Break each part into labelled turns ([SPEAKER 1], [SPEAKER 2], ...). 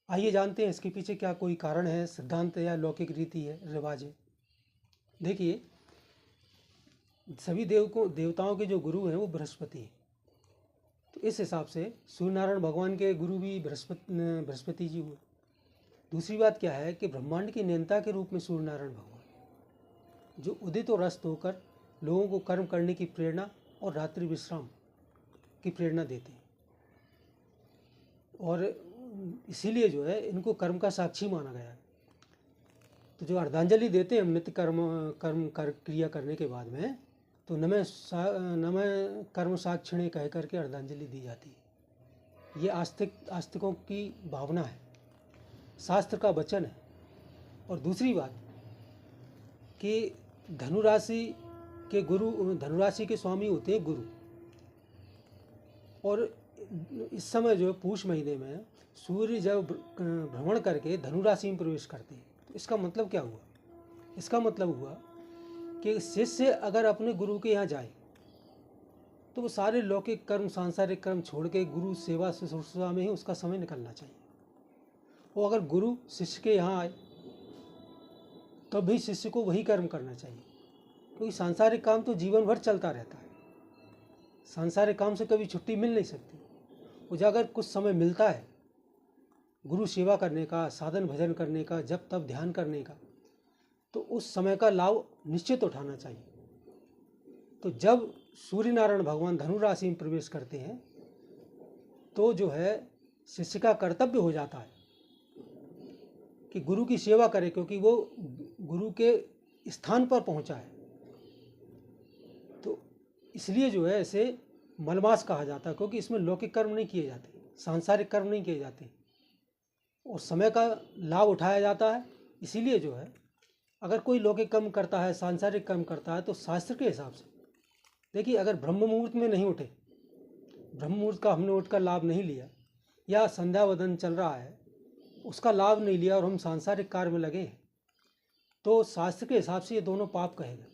[SPEAKER 1] आइए जानते हैं इसके पीछे क्या कोई कारण है, सिद्धांत या लौकिक रीति है, रिवाज है। देखिए, सभी देवताओं के जो गुरु हैं वो बृहस्पति हैं। तो इस हिसाब से सूर्यनारायण भगवान के गुरु भी बृहस्पति जी हुए। दूसरी बात क्या है कि ब्रह्मांड की नियंता के रूप में सूर्यनारायण भगवान जो उदित और अस्त होकर लोगों को कर्म करने की प्रेरणा और रात्रि विश्राम की प्रेरणा देते हैं, और इसीलिए जो है इनको कर्म का साक्षी माना गया है। तो जो अर्धांजलि देते हैं हम नित्य क्रिया करने के बाद में, तो नमः कर्म साक्षिणे कह करके अर्धांजलि दी जाती है। ये आस्तिकों की भावना है, शास्त्र का वचन है। और दूसरी बात कि धनुराशि के स्वामी होते हैं गुरु, और इस समय जो पूष महीने में सूर्य जब भ्रमण करके धनुराशि में प्रवेश करते हैं, तो इसका मतलब क्या हुआ? इसका मतलब हुआ कि शिष्य अगर अपने गुरु के यहाँ जाए तो वो सारे लौकिक कर्म, सांसारिक कर्म छोड़ के गुरु सेवा शुश्रूषा में ही उसका समय निकलना चाहिए। और अगर गुरु शिष्य के यहाँ आए तब भी शिष्य को वही कर्म करना चाहिए, क्योंकि सांसारिक काम तो जीवन भर चलता रहता है। सांसारिक काम से कभी छुट्टी मिल नहीं सकती। मुझे अगर कुछ समय मिलता है गुरु सेवा करने का, साधन भजन करने का, जप तप ध्यान करने का, तो उस समय का लाभ निश्चित उठाना चाहिए। तो जब सूर्य नारायण भगवान धनु राशि में प्रवेश करते हैं तो जो है शिष्य का कर्तव्य हो जाता है कि गुरु की सेवा करे, क्योंकि वो गुरु के स्थान पर पहुंचा है। तो इसलिए जो है इसे मलमास कहा जाता है, क्योंकि इसमें लौकिक कर्म नहीं किए जाते, सांसारिक कर्म नहीं किए जाते, और समय का लाभ उठाया जाता है। इसीलिए जो है अगर कोई लौकिक कर्म करता है, सांसारिक कर्म करता है, तो शास्त्र के हिसाब से देखिए, अगर ब्रह्म मुहूर्त में नहीं उठे, ब्रह्म मुहूर्त का हमने उठकर लाभ नहीं लिया, या संध्या वदन चल रहा है उसका लाभ नहीं लिया, और हम सांसारिक कार्य में लगे, तो शास्त्र के हिसाब से ये दोनों पाप कहेगा।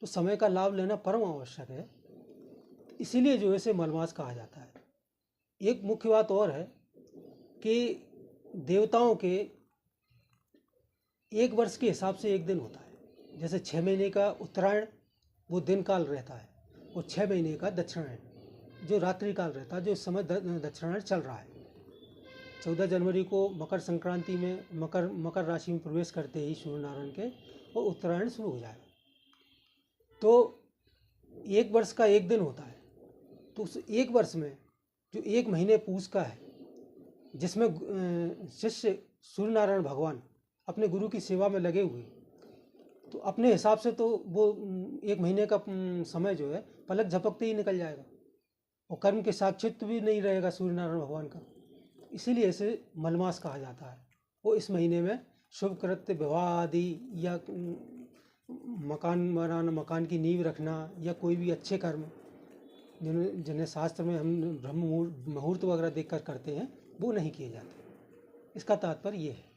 [SPEAKER 1] तो समय का लाभ लेना परम आवश्यक है, इसीलिए जो है इसे मलमास कहा जाता है। एक मुख्य बात और है कि देवताओं के एक वर्ष के हिसाब से एक दिन होता है। जैसे 6 महीने का उत्तरायण वो दिन काल रहता है, और 6 महीने का दक्षिणायन जो रात्रि काल रहता है, जो इस समय दक्षिणायन चल रहा है। 14 जनवरी को मकर संक्रांति में मकर राशि में प्रवेश करते ही सूर्य नारायण के और उत्तरायण शुरू हो जाएगा। तो एक वर्ष का एक दिन होता है। तो उस एक वर्ष में जो एक महीने पूस का है, जिसमें शिष्य सूर्य नारायण भगवान अपने गुरु की सेवा में लगे हुए, तो अपने हिसाब से तो वो एक महीने का समय जो है पलक झपकते ही निकल जाएगा, और कर्म के साक्षित्व भी नहीं रहेगा सूर्य नारायण भगवान का। इसीलिए इसे मलमास कहा जाता है। वो इस महीने में शुभ कृत्य, विवाह आदि, या मकान बनाना, मकान की नींव रखना, या कोई भी अच्छे कर्म जिन्हें शास्त्र में हम ब्रह्म मुहूर्त वगैरह देखकर करते हैं, वो नहीं किए जाते। इसका तात्पर्य ये है।